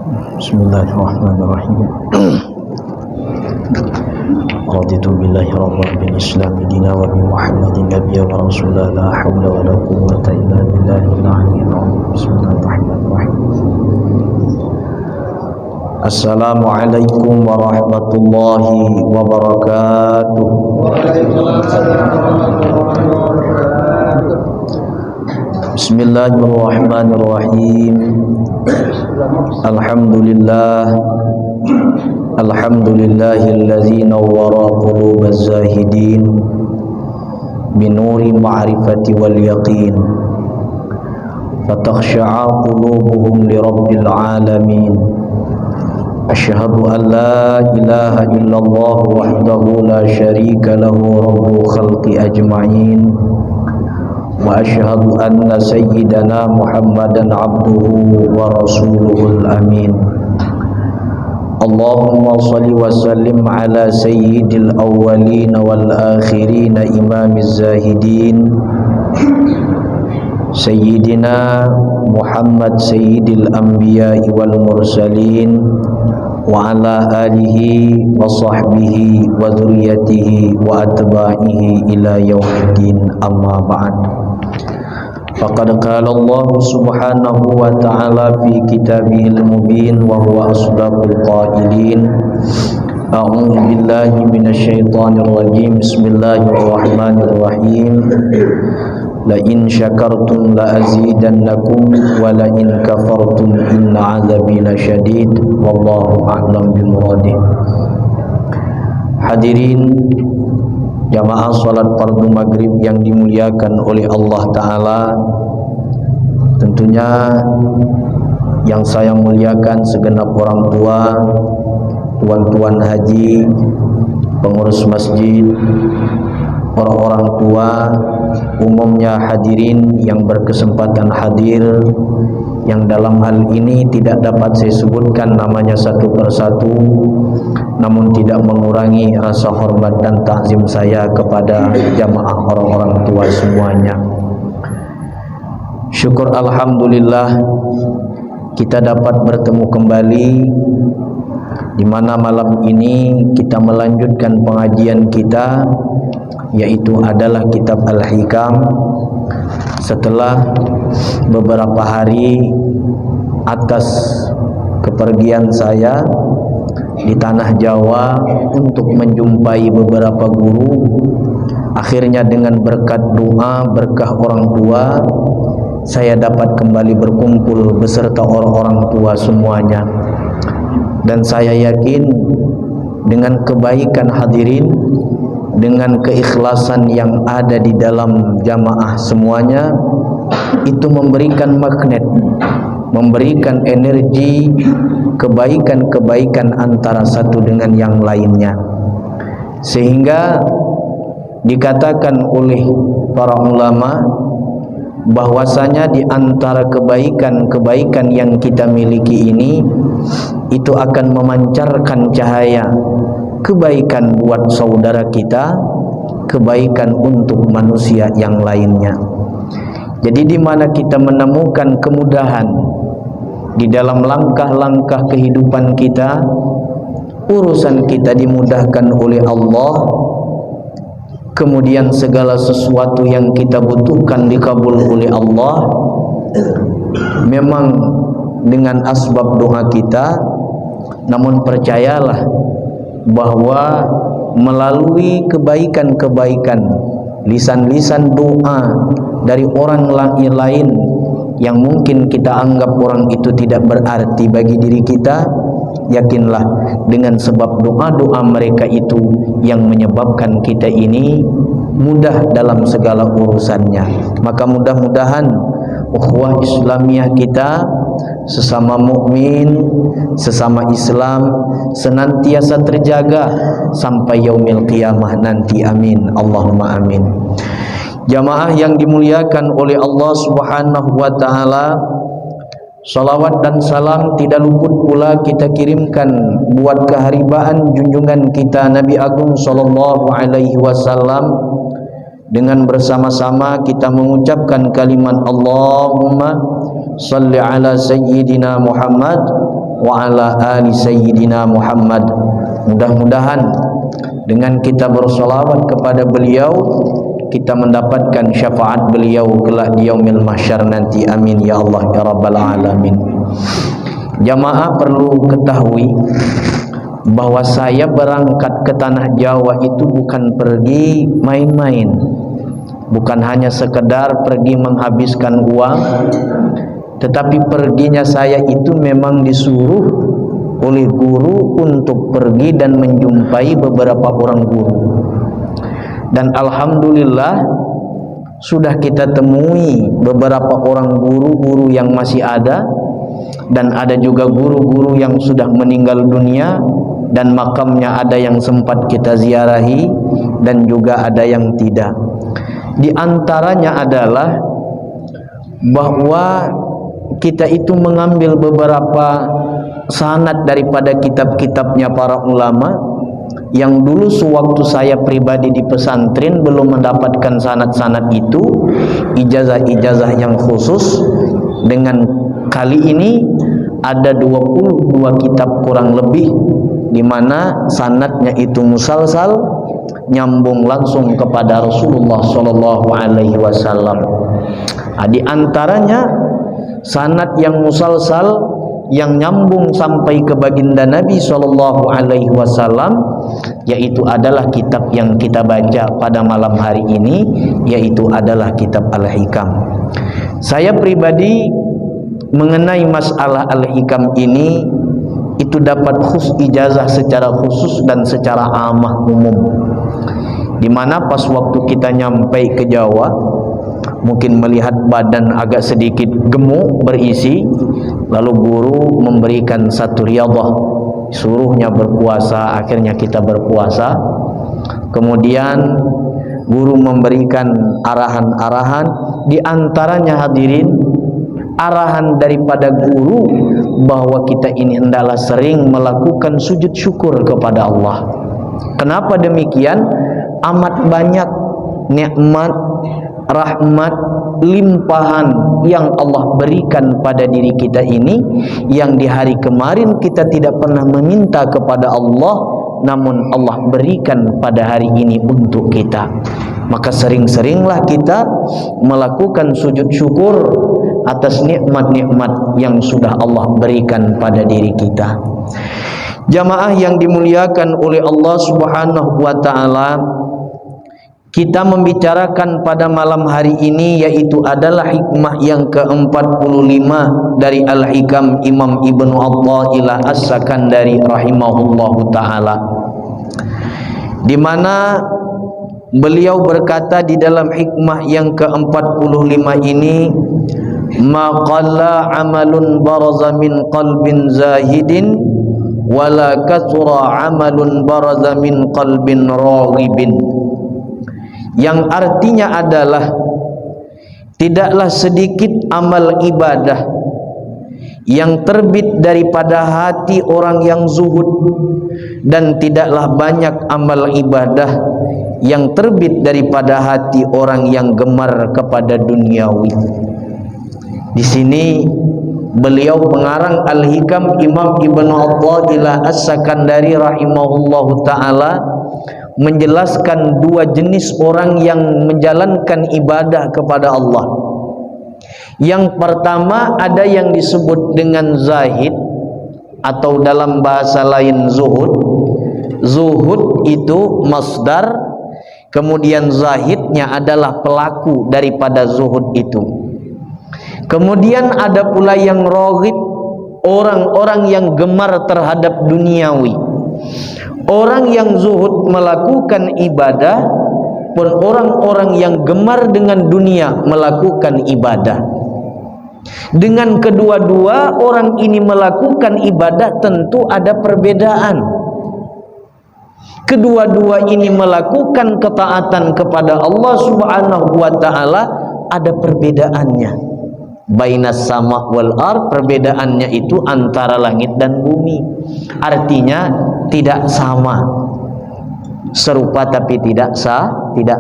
Bismillahirrahmanirrahim. Raditu billahi rabban bil islam dina wa bi Muhammadin nabiyyan wa rasulan la haula wa la quwwata illa billahil aliyyil azim. Bismillahirrahmanirrahim. Assalamualaikum warahmatullahi wabarakatuh. Bismillahirrahmanirrahim. Alhamdulillahilladzi nawwara qulubaz zahidin binuri ma'rifati wal yaqin fatakhsha'a qulubuhum li rabbil alamin. Asyhadu an la ilaha illallah wahdahu la syarika lahu rabbu khalqi ajma'in wa asyhadu anna sayyidana Muhammadan abduhu wa rasuluhul amin. Allahumma salli wa sallim ala sayyidil awwalin wal akhirin imamiz zahidin sayyidina Muhammad sayyidil anbiya wal mursalin wa ala alihi wa sahbihi wa dzurriyyatihi wa atba'ihi ila yaumiddin, amma ba'd. Faqad qala Allah subhanahu wa ta'ala fi kitabihil mubin wa huwa asdaqul qailin. A'udzu billahi minasy syaithanir rajim. Bismillahirrahmanirrahim. La in syakartum la azidannakum wa la in kafartum inna 'adzabi lasyadid. Wallahu a'lam bimuradih. Hadirin jamaah salat fardu maghrib yang dimuliakan oleh Allah Ta'ala, tentunya yang saya muliakan segenap orang tua, tuan-tuan haji, pengurus masjid, orang-orang tua, umumnya hadirin yang berkesempatan hadir, yang dalam hal ini tidak dapat saya sebutkan namanya satu persatu, namun tidak mengurangi rasa hormat dan takzim saya kepada jamaah orang-orang tua semuanya. Syukur alhamdulillah kita dapat bertemu kembali, di mana malam ini kita melanjutkan pengajian kita, yaitu adalah kitab Al-Hikam. Setelah beberapa hari atas kepergian saya di tanah Jawa untuk menjumpai beberapa guru, akhirnya dengan berkat doa, berkah orang tua, saya dapat kembali berkumpul beserta orang-orang tua semuanya. Dan saya yakin dengan kebaikan hadirin, dengan keikhlasan yang ada di dalam jamaah semuanya, itu memberikan magnet, memberikan energi kebaikan-kebaikan antara satu dengan yang lainnya, sehingga dikatakan oleh para ulama bahwasanya di antara kebaikan-kebaikan yang kita miliki ini, itu akan memancarkan cahaya kebaikan buat saudara kita, kebaikan untuk manusia yang lainnya. Jadi di mana kita menemukan kemudahan di dalam langkah-langkah kehidupan kita, urusan kita dimudahkan oleh Allah, kemudian segala sesuatu yang kita butuhkan dikabul oleh Allah, memang dengan asbab doa kita. Namun percayalah bahwa melalui kebaikan-kebaikan, lisan-lisan doa dari orang lain yang mungkin kita anggap orang itu tidak berarti bagi diri kita, yakinlah dengan sebab doa-doa mereka itu yang menyebabkan kita ini mudah dalam segala urusannya. Maka mudah-mudahan ukhuwah Islamiyah kita, sesama mukmin, sesama Islam, senantiasa terjaga sampai yaumil qiyamah nanti. Amin, Allahumma amin. Jamaah yang dimuliakan oleh Allah Subhanahu wa taala, salawat dan salam tidak luput pula kita kirimkan buat keharibaan junjungan kita Nabi Agung sallallahu alaihi wasallam, dengan bersama-sama kita mengucapkan kalimat Allahumma salli ala sayyidina Muhammad wa ala ali sayyidina Muhammad. Mudah-mudahan dengan kita bersolawat kepada beliau kita mendapatkan syafaat beliau kelak di yaumil mahsyar nanti. Amin ya Allah ya rabbal alamin. Jamaah perlu ketahui bahwa saya berangkat ke tanah Jawa itu bukan pergi main-main, bukan hanya sekedar pergi menghabiskan uang, tetapi perginya saya itu memang disuruh oleh guru untuk pergi dan menjumpai beberapa orang guru. Dan alhamdulillah sudah kita temui beberapa orang guru-guru yang masih ada, dan ada juga guru-guru yang sudah meninggal dunia, dan makamnya ada yang sempat kita ziarahi dan juga ada yang tidak. Di antaranya adalah bahwa kita itu mengambil beberapa sanad daripada kitab-kitabnya para ulama yang dulu sewaktu saya pribadi di pesantren belum mendapatkan sanad-sanad itu, ijazah-ijazah yang khusus. Dengan kali ini ada 22 kitab kurang lebih, di mana sanadnya itu musalsal, nyambung langsung kepada Rasulullah sallallahu alaihi wasallam. Di antaranya sanad yang musalsal yang nyambung sampai ke baginda Nabi sallallahu alaihi wasallam, yaitu adalah kitab yang kita baca pada malam hari ini, yaitu adalah kitab Al-Hikam. Saya pribadi mengenai masalah Al-Hikam ini itu dapat ijazah secara khusus dan secara amah umum, di mana pas waktu kita nyampai ke Jawa mungkin melihat badan agak sedikit gemuk berisi, lalu guru memberikan satu riyadhah, suruhnya berpuasa, akhirnya kita berpuasa. Kemudian guru memberikan arahan-arahan, di antaranya hadirin arahan daripada guru bahwa kita ini hendaklah sering melakukan sujud syukur kepada Allah. Kenapa demikian? Amat banyak nikmat, rahmat, limpahan yang Allah berikan pada diri kita ini, yang di hari kemarin kita tidak pernah meminta kepada Allah, namun Allah berikan pada hari ini untuk kita. Maka sering-seringlah kita melakukan sujud syukur atas nikmat-nikmat yang sudah Allah berikan pada diri kita. Jamaah yang dimuliakan oleh Allah Subhanahu wa taala, kita membicarakan pada malam hari ini yaitu adalah hikmah yang ke-45 dari Al-Hikam Imam Ibnu Athaillah As-Sakandari rahimahullahu taala, di mana beliau berkata di dalam hikmah yang ke-45 ini, ma qalla amalun baraza min qalbin zahidin wala kathura amalun baraza min qalbin raghibin. Yang artinya adalah tidaklah sedikit amal ibadah yang terbit daripada hati orang yang zuhud, dan tidaklah banyak amal ibadah yang terbit daripada hati orang yang gemar kepada duniawi. Di sini beliau pengarang Al-Hikam Imam Ibnu Athaillah As-Sakandari rahimahullahu taala menjelaskan dua jenis orang yang menjalankan ibadah kepada Allah. Yang pertama ada yang disebut dengan zahid, atau dalam bahasa lain zuhud. Zuhud itu masdar, kemudian zahidnya adalah pelaku daripada zuhud itu. Kemudian ada pula yang raghib, orang-orang yang gemar terhadap duniawi. Orang yang zuhud melakukan ibadah, pun orang-orang yang gemar dengan dunia melakukan ibadah. Dengan kedua-dua orang ini melakukan ibadah tentu ada perbedaan. Kedua-dua ini melakukan ketaatan kepada Allah Subhanahu wa taala, ada perbedaannya. Bainas sama wal ard, perbedaannya itu antara langit dan bumi. Artinya tidak sama, serupa tapi tidak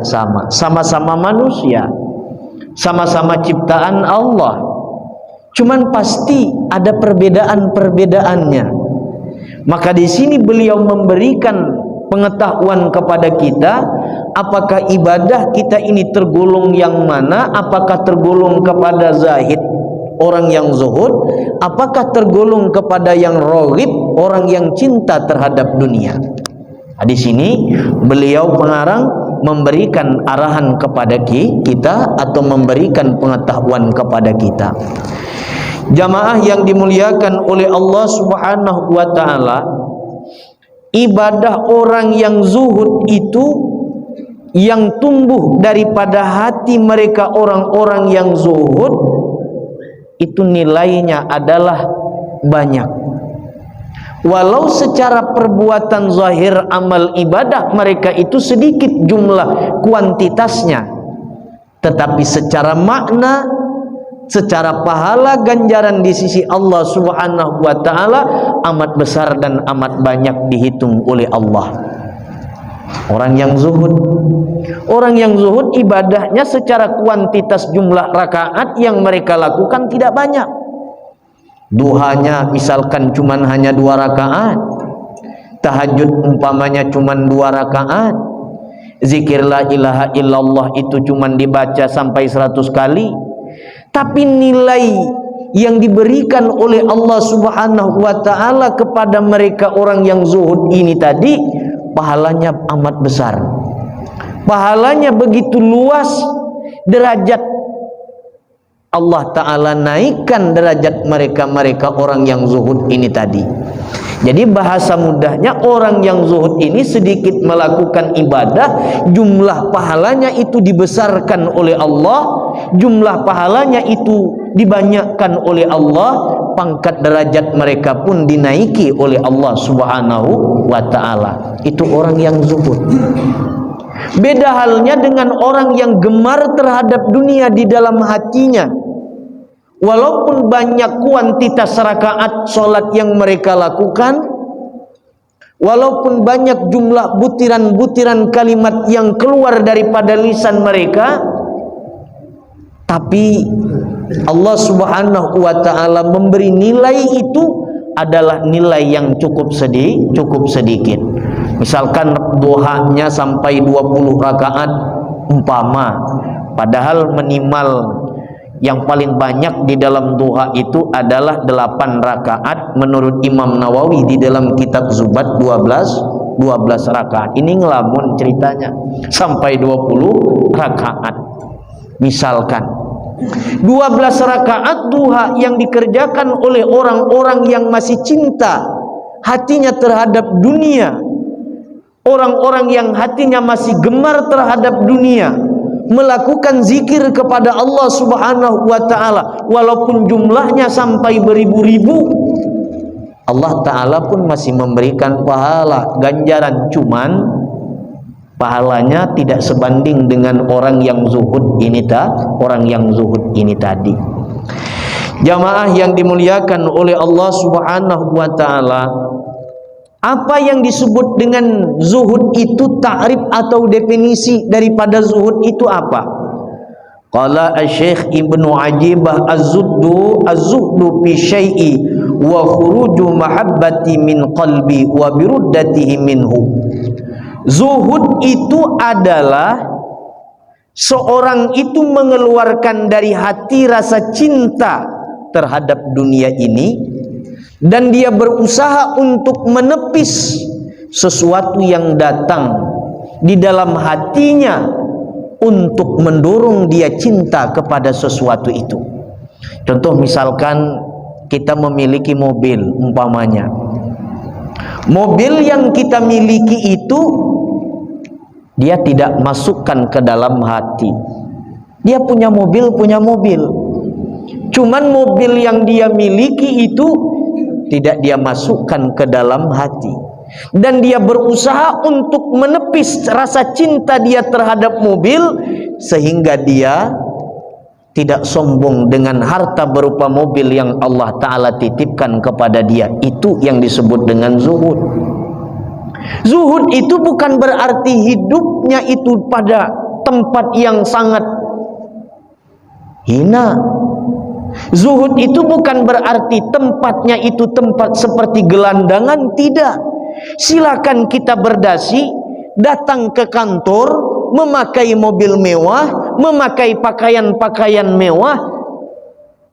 sama. Sama-sama manusia, sama-sama ciptaan Allah, Cuman pasti ada perbedaan-perbedaannya. Maka di sini beliau memberikan pengetahuan kepada kita, apakah ibadah kita ini tergolong yang mana? Apakah tergolong kepada zahid, orang yang zuhud? Apakah tergolong kepada yang raghib, orang yang cinta terhadap dunia? Nah, di sini beliau pengarang memberikan arahan kepada kita atau memberikan pengetahuan kepada kita. Jamaah yang dimuliakan oleh Allah Subhanahu wa taala, ibadah orang yang zuhud itu yang tumbuh daripada hati mereka orang-orang yang zuhud itu nilainya adalah banyak. Walau secara perbuatan zahir amal ibadah mereka itu sedikit jumlah kuantitasnya, tetapi secara makna, secara pahala ganjaran di sisi Allah Subhanahu wa taala amat besar dan amat banyak dihitung oleh Allah. Orang yang zuhud ibadahnya secara kuantitas jumlah rakaat yang mereka lakukan tidak banyak. Duhanya misalkan cuman hanya 2 rakaat, tahajud umpamanya cuman 2 rakaat, zikir la ilaha illallah itu cuman dibaca sampai 100 kali. Tapi nilai yang diberikan oleh Allah Subhanahu wa taala kepada mereka orang yang zuhud ini tadi, pahalanya amat besar. Pahalanya begitu luas, derajat Allah Ta'ala naikkan derajat mereka orang yang zuhud ini tadi. Jadi bahasa mudahnya, orang yang zuhud ini sedikit melakukan ibadah, jumlah pahalanya itu dibesarkan oleh Allah, jumlah pahalanya itu dibanyakkan oleh Allah, pangkat derajat mereka pun dinaiki oleh Allah Subhanahu wa ta'ala. Itu orang yang zuhud. Beda halnya dengan orang yang gemar terhadap dunia di dalam hatinya. Walaupun banyak kuantitas rakaat solat yang mereka lakukan, walaupun banyak jumlah butiran-butiran kalimat yang keluar daripada lisan mereka, tapi Allah Subhanahu wa ta'ala memberi nilai itu adalah nilai yang cukup sedikit. Misalkan duhanya sampai 20 rakaat umpama, padahal minimal yang paling banyak di dalam duha itu adalah 8 rakaat menurut Imam Nawawi di dalam kitab Zubat 12 rakaat. Ini ngelamun ceritanya sampai 20 rakaat. Misalkan 12 rakaat duha yang dikerjakan oleh orang-orang yang masih cinta hatinya terhadap dunia, orang-orang yang hatinya masih gemar terhadap dunia, melakukan zikir kepada Allah Subhanahu wa ta'ala walaupun jumlahnya sampai beribu-ribu, Allah Ta'ala pun masih memberikan pahala ganjaran, cuman pahalanya tidak sebanding dengan orang yang zuhud ini tadi. Jamaah yang dimuliakan oleh Allah Subhanahu wa ta'ala, apa yang disebut dengan zuhud itu, ta'rif atau definisi daripada zuhud itu apa? Qala Asy-Syaikh Ibnu Ajibah az-zuhdu fi syai'i wa khuruju mahabbati min qalbi wa biruddatihi minhu. Zuhud itu adalah seorang itu mengeluarkan dari hati rasa cinta terhadap dunia ini, dan dia berusaha untuk menepis sesuatu yang datang di dalam hatinya untuk mendorong dia cinta kepada sesuatu itu. Contoh misalkan kita memiliki mobil umpamanya. Mobil yang kita miliki itu dia tidak masukkan ke dalam hati. Dia punya mobil. Cuman mobil yang dia miliki itu tidak dia masukkan ke dalam hati, dan dia berusaha untuk menepis rasa cinta dia terhadap mobil sehingga dia tidak sombong dengan harta berupa mobil yang Allah Ta'ala titipkan kepada dia. Itu yang disebut dengan zuhud. Zuhud itu bukan berarti hidupnya itu pada tempat yang sangat hina. Zuhud itu bukan berarti tempatnya itu tempat seperti gelandangan, tidak. Silakan kita berdasi, datang ke kantor, memakai mobil mewah, memakai pakaian-pakaian mewah,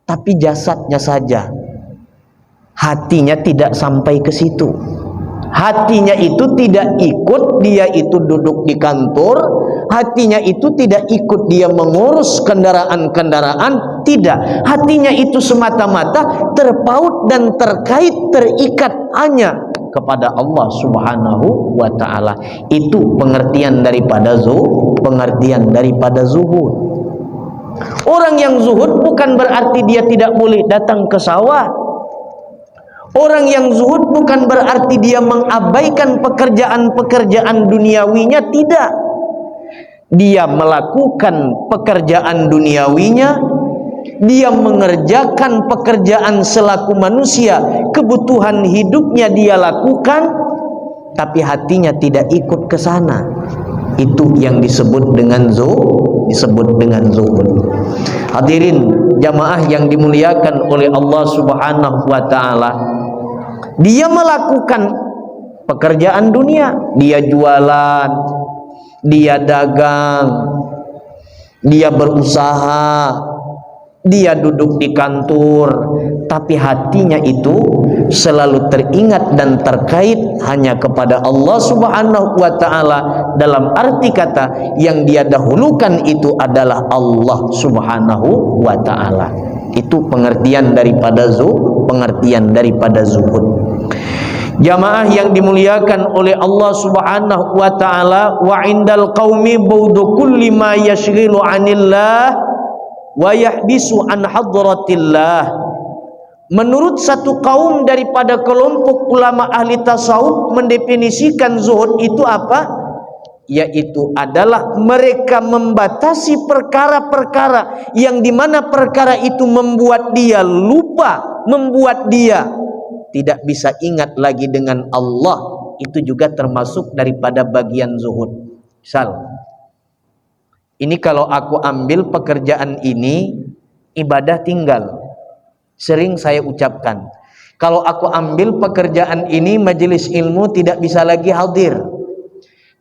tapi jasadnya saja, hatinya tidak sampai ke situ. Hatinya itu tidak ikut, dia itu duduk di kantor, hatinya itu tidak ikut dia mengurus kendaraan-kendaraan, tidak. Hatinya itu semata-mata terpaut dan terkait, terikat hanya kepada Allah Subhanahu wa ta'ala. Itu pengertian daripada zuhud. Orang yang zuhud bukan berarti dia tidak boleh datang ke sawah. Orang yang zuhud bukan berarti dia mengabaikan pekerjaan-pekerjaan duniawinya, tidak. Dia melakukan pekerjaan duniawinya, dia mengerjakan pekerjaan selaku manusia, kebutuhan hidupnya dia lakukan, tapi hatinya tidak ikut ke sana. Itu yang disebut dengan zuhud. Hadirin jamaah yang dimuliakan oleh Allah Subhanahu wa ta'ala, dia melakukan pekerjaan dunia, dia jualan, dia dagang, dia berusaha, dia duduk di kantor, tapi hatinya itu selalu teringat dan terkait hanya kepada Allah Subhanahu wa ta'ala. Dalam arti kata, yang dia dahulukan itu adalah Allah Subhanahu wa ta'ala. Itu pengertian daripada zuhud. Jamaah yang dimuliakan oleh Allah Subhanahu wa ta'ala, wa indal qaumi bu'du kulli ma yashghilu 'anillah wa yahbisu an hadratillah. Menurut satu kaum daripada kelompok ulama ahli tasawuf mendefinisikan zuhud itu apa? Yaitu adalah mereka membatasi perkara-perkara yang dimana perkara itu membuat dia lupa, membuat dia tidak bisa ingat lagi dengan Allah. Itu juga termasuk daripada bagian zuhud. Misal, ini kalau aku ambil pekerjaan ini, ibadah tinggal. Sering saya ucapkan, kalau aku ambil pekerjaan ini, majelis ilmu tidak bisa lagi hadir.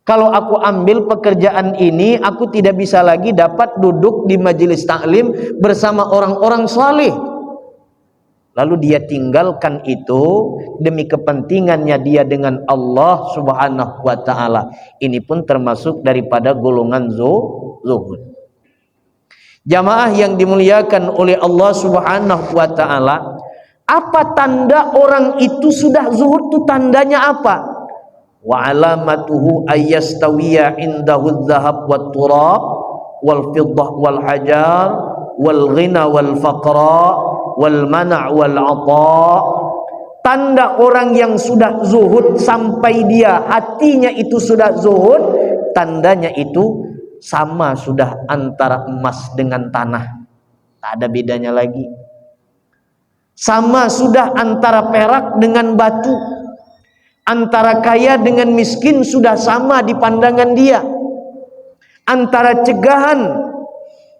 Kalau aku ambil pekerjaan ini, aku tidak bisa lagi dapat duduk di majelis taklim bersama orang-orang saleh. Lalu dia tinggalkan itu demi kepentingannya dia dengan Allah Subhanahu wa ta'ala. Ini pun termasuk daripada golongan zuhud. Jamaah yang dimuliakan oleh Allah Subhanahu wa ta'ala, apa tanda orang itu sudah zuhud? Itu tandanya apa? Wa alamatuhu ayyastawiya indahu dhahab wat turab wal fiddah wal hajar wal ghina wal faqra wal mana' wal 'ata. Tanda orang yang sudah zuhud sampai dia hatinya itu sudah zuhud, tandanya itu sama sudah antara emas dengan tanah, tak ada bedanya lagi. Sama sudah antara perak dengan batu, antara kaya dengan miskin sudah sama di pandangan dia, antara cegahan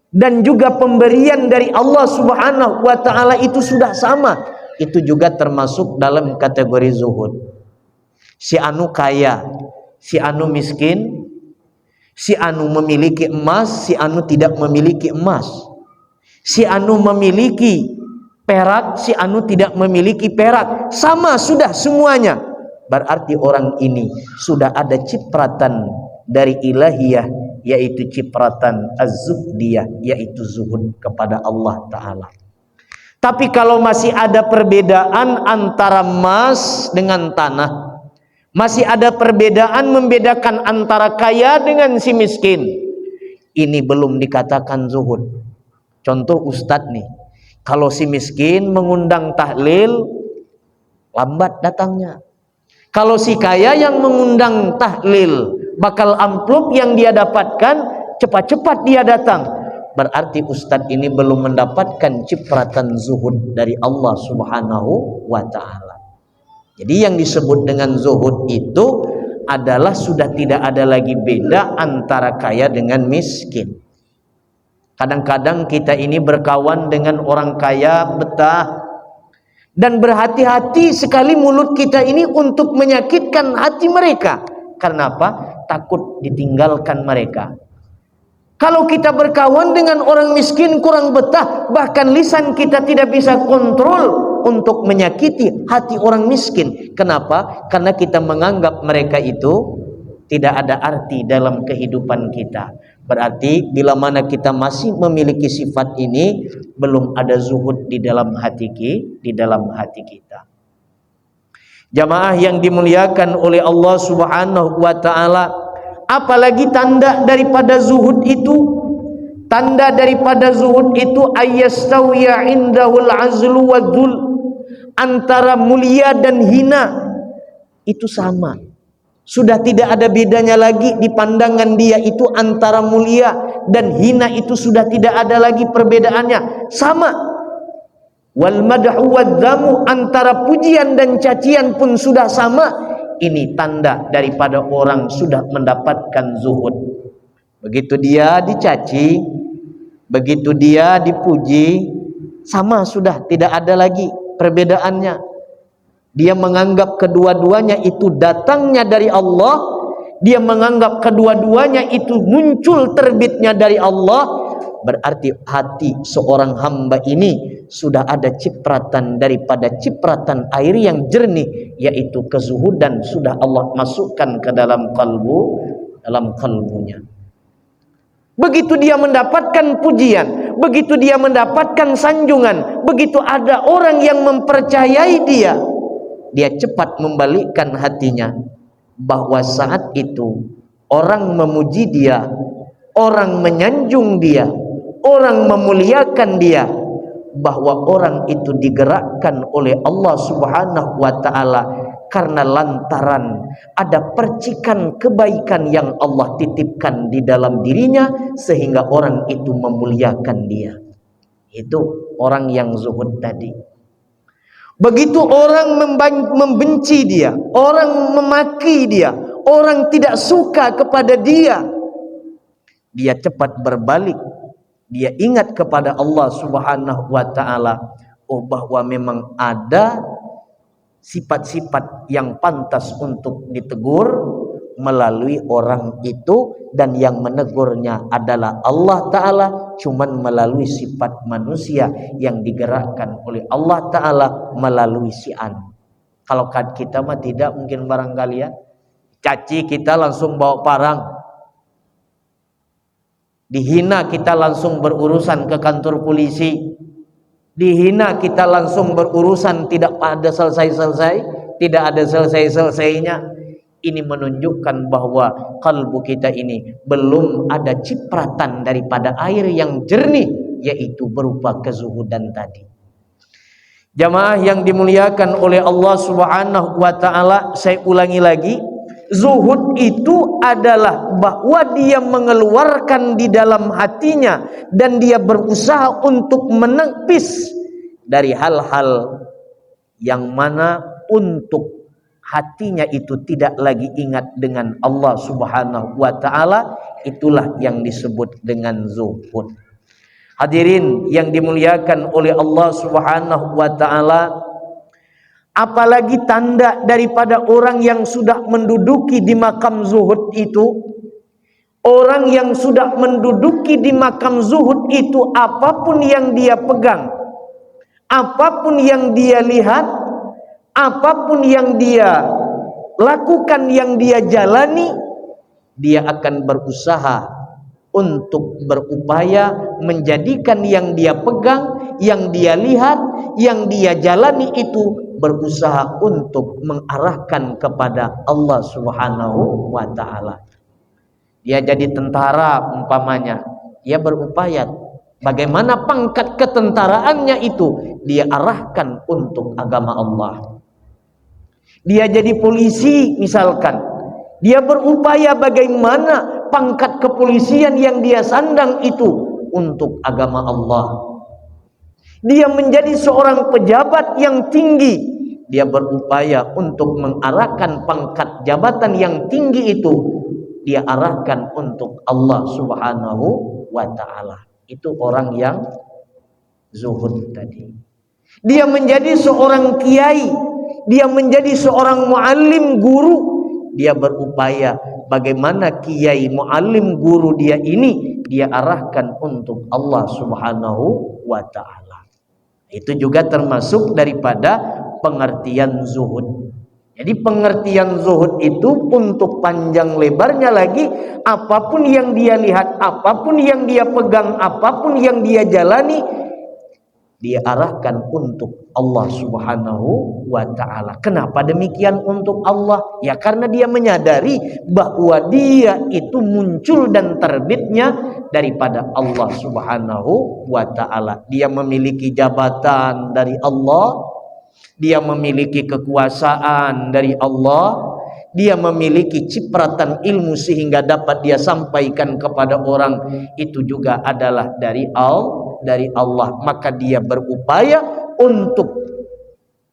dan juga pemberian dari Allah Subhanahu wa ta'ala itu sudah sama. Itu juga termasuk dalam kategori zuhud. Si anu kaya, si anu miskin, si anu memiliki emas, si anu tidak memiliki emas, si anu memiliki perak, si anu tidak memiliki perak, sama sudah semuanya. Berarti orang ini sudah ada cipratan dari ilahiyah, yaitu cipratan az-zuhdiyah, yaitu zuhud kepada Allah Ta'ala. Tapi kalau masih ada perbedaan antara emas dengan tanah, masih ada perbedaan membedakan antara kaya dengan si miskin, ini belum dikatakan zuhud. Contoh ustadz nih, kalau si miskin mengundang tahlil, lambat datangnya. Kalau si kaya yang mengundang tahlil, bakal amplop yang dia dapatkan cepat-cepat dia datang. Berarti ustadz ini belum mendapatkan cipratan zuhud dari Allah Subhanahu wa ta'ala. Jadi yang disebut dengan zuhud itu adalah sudah tidak ada lagi beda antara kaya dengan miskin. Kadang-kadang kita ini berkawan dengan orang kaya betah, dan berhati-hati sekali mulut kita ini untuk menyakitkan hati mereka. Karena apa? Takut ditinggalkan mereka. Kalau kita berkawan dengan orang miskin kurang betah, bahkan lisan kita tidak bisa kontrol untuk menyakiti hati orang miskin. Kenapa? Karena kita menganggap mereka itu tidak ada arti dalam kehidupan kita. Berarti bila mana kita masih memiliki sifat ini, belum ada zuhud di dalam hati kita. Jamaah yang dimuliakan oleh Allah Subhanahu wa taala, apalagi tanda daripada zuhud itu? Tanda daripada zuhud itu ayyastawiya indahul azlu wadzul, antara mulia dan hina itu sama. Sudah tidak ada bedanya lagi di pandangan dia itu antara mulia dan hina, itu sudah tidak ada lagi perbedaannya, sama. Wal madhu wadzamu, antara pujian dan cacian pun sudah sama. Ini tanda daripada orang sudah mendapatkan zuhud. Begitu dia dicaci, begitu dia dipuji, sama sudah, tidak ada lagi perbedaannya. Dia menganggap kedua-duanya itu datangnya dari Allah. Dia menganggap kedua-duanya itu muncul terbitnya dari Allah. Berarti hati seorang hamba ini sudah ada cipratan daripada cipratan air yang jernih, yaitu kezuhudan sudah Allah masukkan ke dalam kalbunya. Begitu dia mendapatkan pujian, begitu dia mendapatkan sanjungan, begitu ada orang yang mempercayai dia, dia cepat membalikkan hatinya, bahwa saat itu orang memuji dia, orang menyanjung dia, orang memuliakan dia, bahwa orang itu digerakkan oleh Allah Subhanahu wa taala karena lantaran ada percikan kebaikan yang Allah titipkan di dalam dirinya, sehingga orang itu memuliakan dia. Itu orang yang zuhud tadi. Begitu orang membenci dia, orang memaki dia, orang tidak suka kepada dia, dia cepat berbalik. Dia ingat kepada Allah Subhanahu wa taala, oh bahwa memang ada sifat-sifat yang pantas untuk ditegur melalui orang itu, dan yang menegurnya adalah Allah Ta'ala, cuman melalui sifat manusia yang digerakkan oleh Allah Ta'ala melalui si'an. Kalau kita mah tidak, mungkin barangkali ya, caci kita langsung bawa parang, dihina kita langsung berurusan ke kantor polisi, dihina kita langsung berurusan, tidak ada selesai-selesai, tidak ada selesai-selesainya. Ini menunjukkan bahwa kalbu kita ini belum ada cipratan daripada air yang jernih, yaitu berupa kezuhudan tadi. Jamaah yang dimuliakan oleh Allah Subhanahu wa taala, saya ulangi lagi, zuhud itu adalah bahwa dia mengeluarkan di dalam hatinya dan dia berusaha untuk menepis dari hal-hal yang mana untuk hatinya itu tidak lagi ingat dengan Allah Subhanahu wa taala. Itulah yang disebut dengan zuhud. Hadirin yang dimuliakan oleh Allah Subhanahu wa taala, apalagi tanda daripada orang yang sudah menduduki di makam zuhud itu. Orang yang sudah menduduki di makam zuhud itu, apapun yang dia pegang, apapun yang dia lihat, apapun yang dia lakukan, yang dia jalani, dia akan berusaha untuk berupaya menjadikan yang dia pegang, yang dia lihat, yang dia jalani itu berusaha untuk mengarahkan kepada Allah Subhanahu wa taala. Dia jadi tentara umpamanya, dia berupaya bagaimana pangkat ketentaraannya itu dia arahkan untuk agama Allah. Dia jadi polisi misalkan, dia berupaya bagaimana pangkat kepolisian yang dia sandang itu untuk agama Allah. Dia menjadi seorang pejabat yang tinggi, dia berupaya untuk mengarahkan pangkat jabatan yang tinggi itu, dia arahkan untuk Allah Subhanahu wa taala. Itu orang yang zuhud tadi. Dia menjadi seorang kiai, dia menjadi seorang muallim, guru. Dia berupaya bagaimana kiai, muallim, guru dia ini dia arahkan untuk Allah Subhanahu wa ta'ala. Itu juga termasuk daripada pengertian zuhud. Jadi pengertian zuhud itu untuk panjang lebarnya lagi, apapun yang dia lihat, apapun yang dia pegang, apapun yang dia jalani, dia arahkan untuk Allah Subhanahu wa ta'ala. Kenapa demikian untuk Allah? Ya karena dia menyadari bahwa dia itu muncul dan terbitnya daripada Allah Subhanahu wa ta'ala. Dia memiliki jabatan dari Allah, dia memiliki kekuasaan dari Allah, dia memiliki cipratan ilmu sehingga dapat dia sampaikan kepada orang, itu juga adalah dari Allah. Maka dia berupaya untuk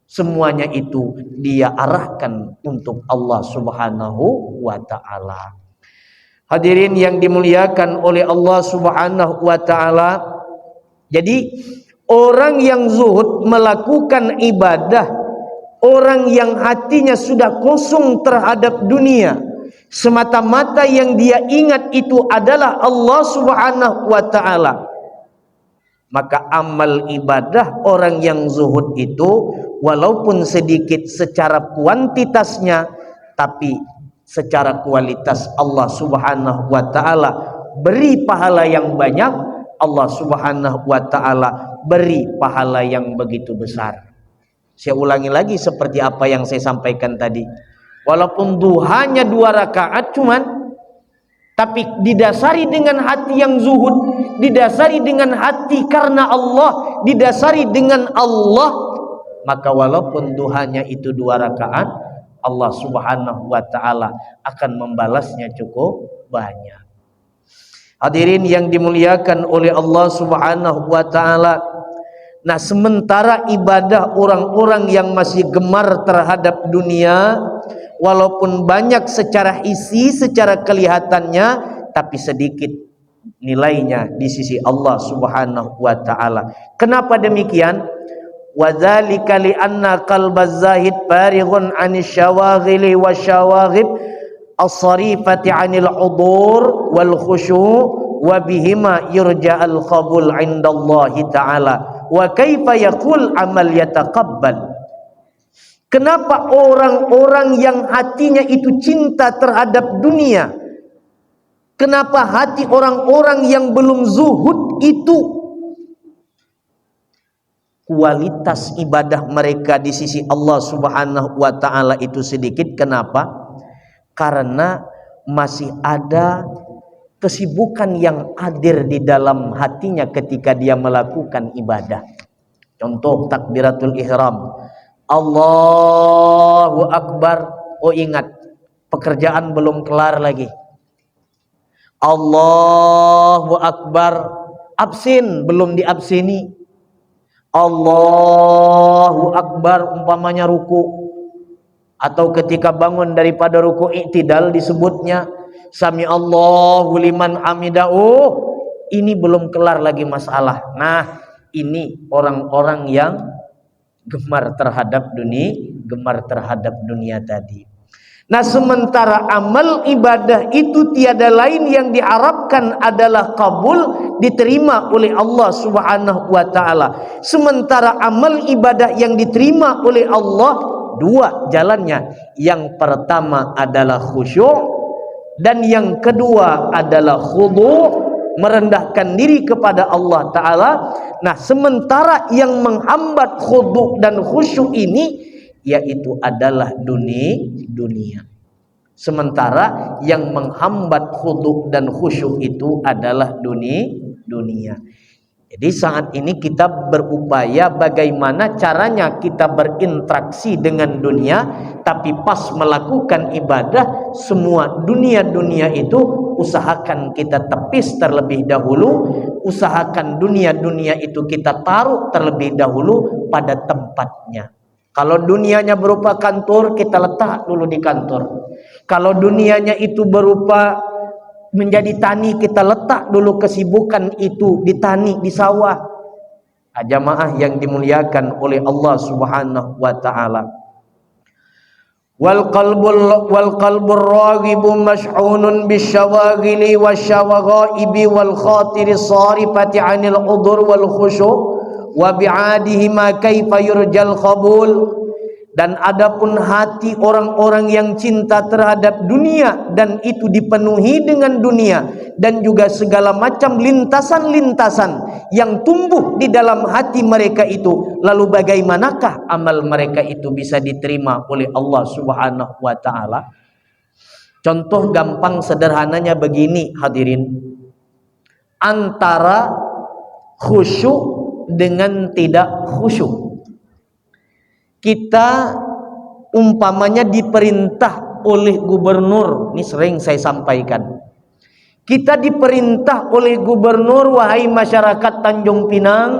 semuanya itu dia arahkan untuk Allah Subhanahu wa ta'ala. Hadirin yang dimuliakan oleh Allah Subhanahu wa ta'ala, jadi orang yang zuhud melakukan ibadah, orang yang hatinya sudah kosong terhadap dunia, semata-mata yang dia ingat itu adalah Allah Subhanahu wa ta'ala, maka amal ibadah orang yang zuhud itu walaupun sedikit secara kuantitasnya, tapi secara kualitas Allah Subhanahu wa ta'ala beri pahala yang banyak, Allah Subhanahu wa ta'ala beri pahala yang begitu besar. Saya ulangi lagi seperti apa yang saya sampaikan tadi. Walaupun duhanya 2 rakaat cuman, tapi didasari dengan hati yang zuhud, didasari dengan hati karena Allah, didasari dengan Allah, maka walaupun duhanya itu 2 rakaat, Allah Subhanahu wa ta'ala akan membalasnya cukup banyak. Hadirin yang dimuliakan oleh Allah Subhanahu wa ta'ala, nah sementara ibadah orang-orang yang masih gemar terhadap dunia, walaupun banyak secara isi, secara kelihatannya, tapi sedikit nilainya di sisi Allah Subhanahu wa ta'ala. Kenapa demikian? Wadzalika li'anna qalbaz zahid farighun 'anil syawaghili wasyawaghib as-sarifati 'anil hudur wal khusyu' wa bihima yurja'al qabul 'indallahi ta'ala. Wa kaifa yaqul amal yataqabbal. Kenapa orang-orang yang hatinya itu cinta terhadap dunia, kenapa hati orang-orang yang belum zuhud itu kualitas ibadah mereka di sisi Allah Subhanahu wa ta'ala itu sedikit? Kenapa? Karena masih ada kesibukan yang hadir di dalam hatinya ketika dia melakukan ibadah. Contoh takbiratul ihram, Allahu Akbar, oh ingat pekerjaan belum kelar lagi. Allahu Akbar, absen belum diabseni. Allahu Akbar umpamanya ruku, atau ketika bangun daripada ruku i'tidal disebutnya Sami Allahu liman hamidahu, ini belum kelar lagi masalah. Nah, ini orang-orang yang gemar terhadap dunia tadi. Nah, sementara amal ibadah itu tiada lain yang diharapkan adalah kabul, diterima oleh Allah Subhanahu wa ta'ala. Sementara amal ibadah yang diterima oleh Allah 2 jalannya. Yang pertama adalah khusyuk, dan yang kedua adalah khudu', merendahkan diri kepada Allah Ta'ala. Nah, sementara yang menghambat khudu' dan khusyuk ini yaitu adalah dunia. Sementara yang menghambat khudu' dan khusyuk itu adalah dunia. Jadi saat ini kita berupaya bagaimana caranya kita berinteraksi dengan dunia, tapi pas melakukan ibadah semua dunia itu usahakan kita tepis terlebih dahulu, usahakan dunia itu kita taruh terlebih dahulu pada tempatnya. Kalau dunianya berupa kantor, kita letak dulu di kantor. Kalau dunianya itu berupa menjadi tani, kita letak dulu kesibukan itu di tani, di sawah. Jamaah yang dimuliakan oleh Allah Subhanahu wa taala. Wal qalbur raghibu mash'unun bisyawaghili wasyawaghaibi wal khatiri sarifati 'anil udur wal khusyu' wa bi'adihi ma kaifa yurjal qabul. Dan adapun hati orang-orang yang cinta terhadap dunia dan itu dipenuhi dengan dunia dan juga segala macam lintasan-lintasan yang tumbuh di dalam hati mereka itu, lalu bagaimanakah amal mereka itu bisa diterima oleh Allah Subhanahu wa taala? Contoh gampang sederhananya begini hadirin, antara khusyuk dengan tidak khusyuk. Kita umpamanya diperintah oleh gubernur, ini sering saya sampaikan. Kita diperintah oleh gubernur, wahai masyarakat Tanjung Pinang,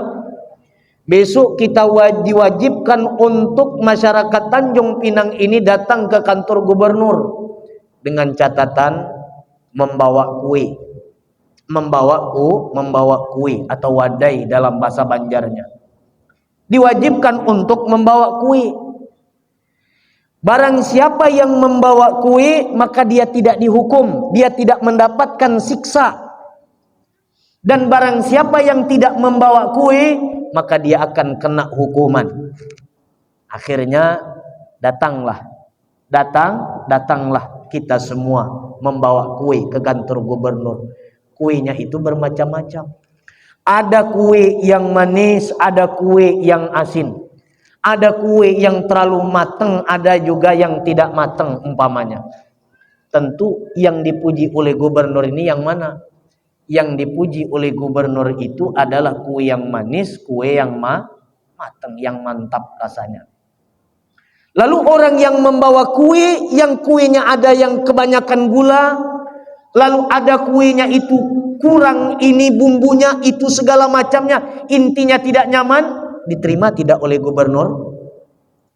besok kita diwajibkan untuk masyarakat Tanjung Pinang ini datang ke kantor gubernur dengan catatan membawa kue. Membawa kue atau wadai dalam bahasa Banjarnya. Diwajibkan untuk membawa kue. Barang siapa yang membawa kue, maka dia tidak dihukum, dia tidak mendapatkan siksa. Dan barang siapa yang tidak membawa kue, maka dia akan kena hukuman. Akhirnya datanglah kita semua membawa kue ke kantor gubernur. Kuenya itu bermacam-macam. Ada kue yang manis, ada kue yang asin. Ada kue yang terlalu matang, ada juga yang tidak matang umpamanya. Tentu yang dipuji oleh gubernur ini yang mana? Yang dipuji oleh gubernur itu adalah kue yang manis, kue yang matang, yang mantap rasanya. Lalu orang yang membawa kue, yang kuenya ada yang kebanyakan gula, lalu ada kuenya itu kurang ini bumbunya, itu segala macamnya, intinya tidak nyaman, diterima tidak oleh gubernur?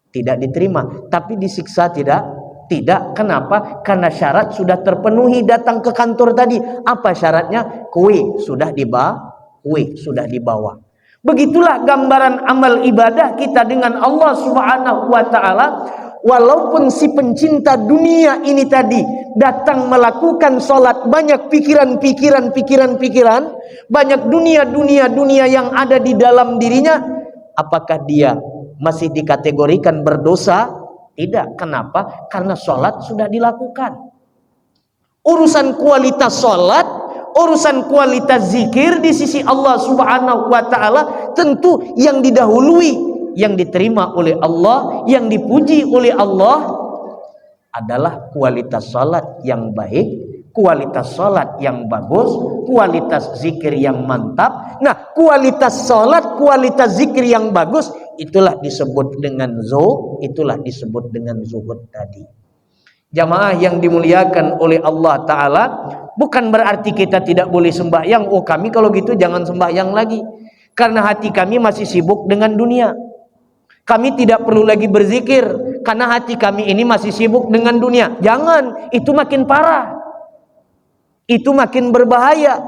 Tidak diterima. Tapi disiksa tidak? Tidak. Kenapa? Karena syarat sudah terpenuhi datang ke kantor tadi. Apa syaratnya? Kue sudah dibawa. Begitulah gambaran amal ibadah kita dengan Allah Subhanahu wa taala. Walaupun si pencinta dunia ini tadi datang melakukan sholat, banyak pikiran, banyak dunia yang ada di dalam dirinya, apakah dia masih dikategorikan berdosa? Tidak. Kenapa? Karena sholat sudah dilakukan. Urusan kualitas sholat, urusan kualitas zikir di sisi Allah Subhanahu wa taala tentu yang didahului, yang diterima oleh Allah, yang dipuji oleh Allah adalah kualitas salat yang baik, kualitas salat yang bagus, kualitas zikir yang mantap. Nah, kualitas salat, kualitas zikir yang bagus, itulah disebut dengan zuhud tadi. Jamaah yang dimuliakan oleh Allah Ta'ala, bukan berarti kita tidak boleh sembahyang. Oh, kami kalau gitu jangan sembahyang lagi, karena hati kami masih sibuk dengan dunia. Kami tidak perlu lagi berzikir karena hati kami ini masih sibuk dengan dunia. Jangan, itu makin parah. Itu makin berbahaya.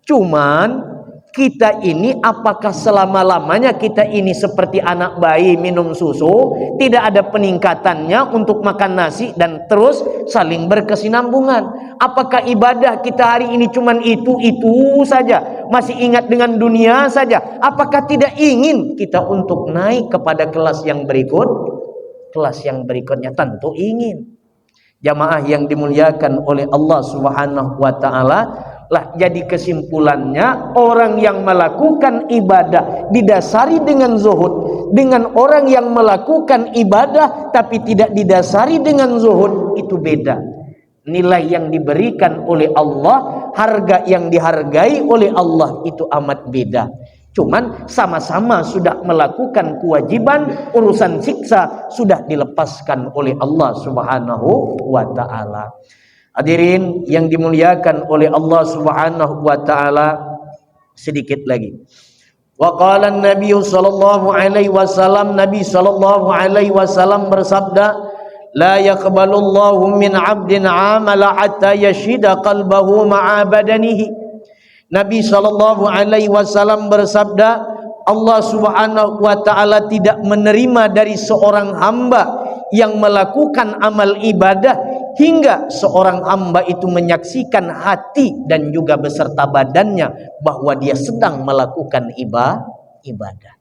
Cuman kita ini apakah selama-lamanya kita ini seperti anak bayi minum susu, tidak ada peningkatannya untuk makan nasi dan terus saling berkesinambungan? Apakah ibadah kita hari ini cuman itu saja, masih ingat dengan dunia saja? Apakah tidak ingin kita untuk naik kepada kelas yang berikutnya? Tentu ingin. Jamaah yang dimuliakan oleh Allah Subhanahu wa taala, lah jadi kesimpulannya, orang yang melakukan ibadah didasari dengan zuhud, dengan orang yang melakukan ibadah tapi tidak didasari dengan zuhud, itu beda. Nilai yang diberikan oleh Allah, harga yang dihargai oleh Allah itu amat beda. Cuman sama-sama sudah melakukan kewajiban, urusan siksa sudah dilepaskan oleh Allah Subhanahu wa taala. Hadirin yang dimuliakan oleh Allah Subhanahu wa taala, sedikit lagi. Wa qala an-nabiy sallallahu alaihi wasallam, Nabi sallallahu alaihi wasallam bersabda, la yaqbalullahu min 'abdin 'amala hatta yashida qalbahu ma'a badanihi. Nabi sallallahu alaihi wasallam bersabda, Allah Subhanahu wa taala tidak menerima dari seorang hamba yang melakukan amal ibadah hingga seorang hamba itu menyaksikan hati dan juga beserta badannya bahwa dia sedang melakukan ibadah.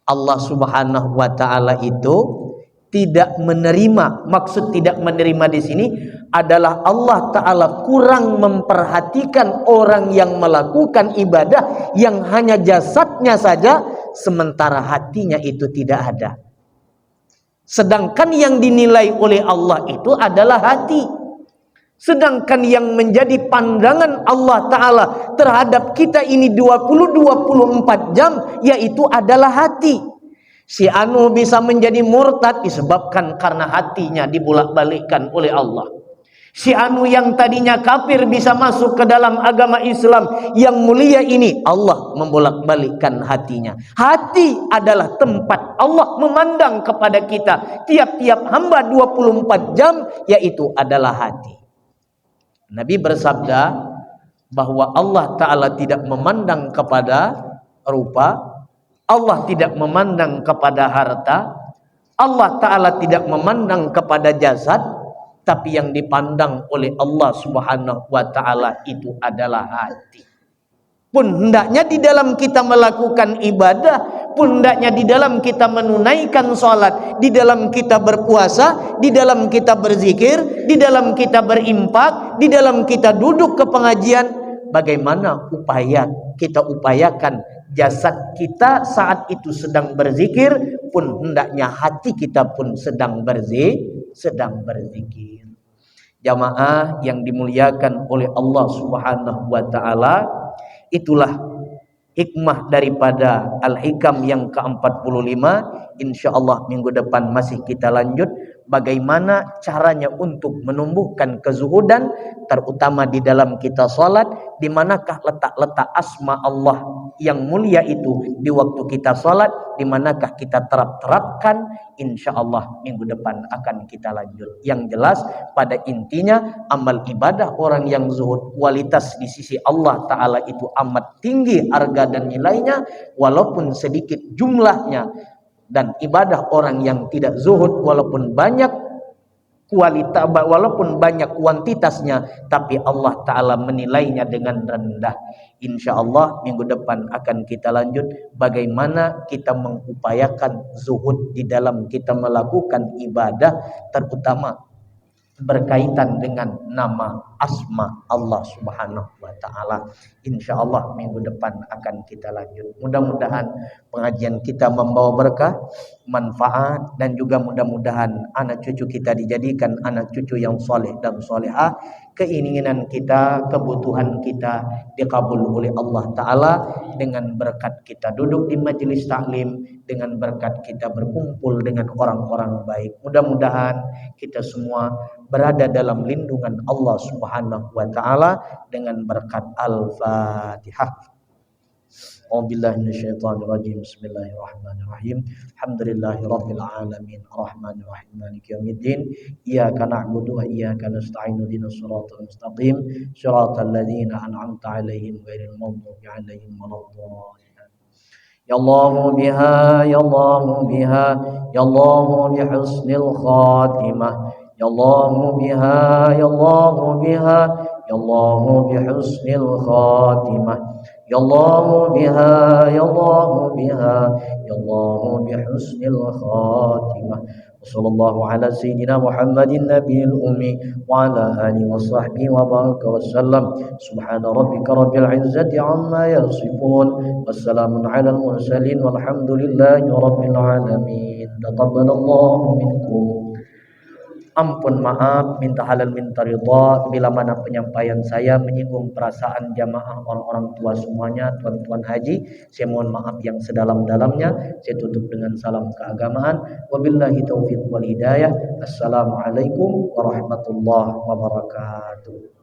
Allah Subhanahu wa taala itu tidak menerima, maksud tidak menerima di sini adalah Allah taala kurang memperhatikan orang yang melakukan ibadah yang hanya jasadnya saja sementara hatinya itu tidak ada. Sedangkan yang dinilai oleh Allah itu adalah hati. Sedangkan yang menjadi pandangan Allah Ta'ala terhadap kita ini 20-24 jam yaitu adalah hati. Si anu bisa menjadi murtad disebabkan karena hatinya dibolak-balikkan oleh Allah. Si anu yang tadinya kafir bisa masuk ke dalam agama Islam yang mulia ini, Allah membolak-balikkan hatinya. Hati adalah tempat Allah memandang kepada kita tiap-tiap hamba 24 jam, yaitu adalah hati. Nabi bersabda bahwa Allah Ta'ala tidak memandang kepada rupa, Allah tidak memandang kepada harta, Allah Ta'ala tidak memandang kepada jasad, tapi yang dipandang oleh Allah Subhanahu wa taala itu adalah hati. Pun hendaknya di dalam kita melakukan ibadah, pun hendaknya di dalam kita menunaikan salat, di dalam kita berpuasa, di dalam kita berzikir, di dalam kita berimpak, di dalam kita duduk ke pengajian, bagaimana upaya kita upayakan jasad kita saat itu sedang berzikir, pun hendaknya hati kita pun sedang berzikir. Jamaah yang dimuliakan oleh Allah Subhanahu wa taala, itulah hikmah daripada Al-Hikam yang ke-45. Insyaallah minggu depan masih kita lanjut bagaimana caranya untuk menumbuhkan kezuhudan, terutama di dalam kita salat, di manakah letak-letak asma Allah yang mulia itu di waktu kita salat, di manakah kita terapkan. Insyaallah minggu depan akan kita lanjut. Yang jelas pada intinya amal ibadah orang yang zuhud, kualitas di sisi Allah Ta'ala itu amat tinggi harga dan nilainya, walaupun sedikit jumlahnya. Dan ibadah orang yang tidak zuhud walaupun banyak kualitas, walaupun banyak kuantitasnya, tapi Allah Ta'ala menilainya dengan rendah. Insyaallah minggu depan akan kita lanjut bagaimana kita mengupayakan zuhud di dalam kita melakukan ibadah, terutama berkaitan dengan nama asma Allah Subhanahu wa taala. Insyaallah minggu depan akan kita lanjut. Mudah-mudahan pengajian kita membawa berkah, manfaat, dan juga mudah-mudahan anak cucu kita dijadikan anak cucu yang soleh dan solehah. Keinginan kita, kebutuhan kita dikabul oleh Allah Ta'ala dengan berkat kita duduk di majelis taklim, dengan berkat kita berkumpul dengan orang-orang baik. Mudah-mudahan kita semua berada dalam lindungan Allah Subhanahu wa taala dengan berkat Al-Fatihah. A'udzubillahi minasyaitonir rajim. Bismillahirrahmanirrahim. Alhamdulillahirabbil alamin. Arrahmanir rahim. Maliki yaumiddin. Iyyaka na'budu wa iyyaka nasta'in. Ihdinas siratal mustaqim. Shiratal ladzina an'amta 'alaihim ghairil maghdubi 'alaihim waladdallin. Ya Allah biha, ya Allah biha, ya Allah bihusnil khatimah. Ya Allah biha, ya Allah biha, ya Allah bihusnil khatimah. Ya Allah biha, ya Allah biha, ya Allah bihusnil khatimah. Wassallallahu ala sayyidina Muhammadin nabiyil ummi wa ala alihi wa sahbihi wa baraka wa sallam. Subhana rabbika rabbil izzati amma yasifun. Wassalamun ala al-mursalin walhamdulillahi rabbil alamin. Taqabbalallahu minkum. Ampun, maaf, minta halal minta ridha bila mana penyampaian saya menyinggung perasaan jamaah orang-orang tua semuanya, tuan-tuan haji. Saya mohon maaf yang sedalam-dalamnya. Saya tutup dengan salam keagamaan. Wabillahi taufiq wal hidayah. Assalamualaikum warahmatullahi wabarakatuh.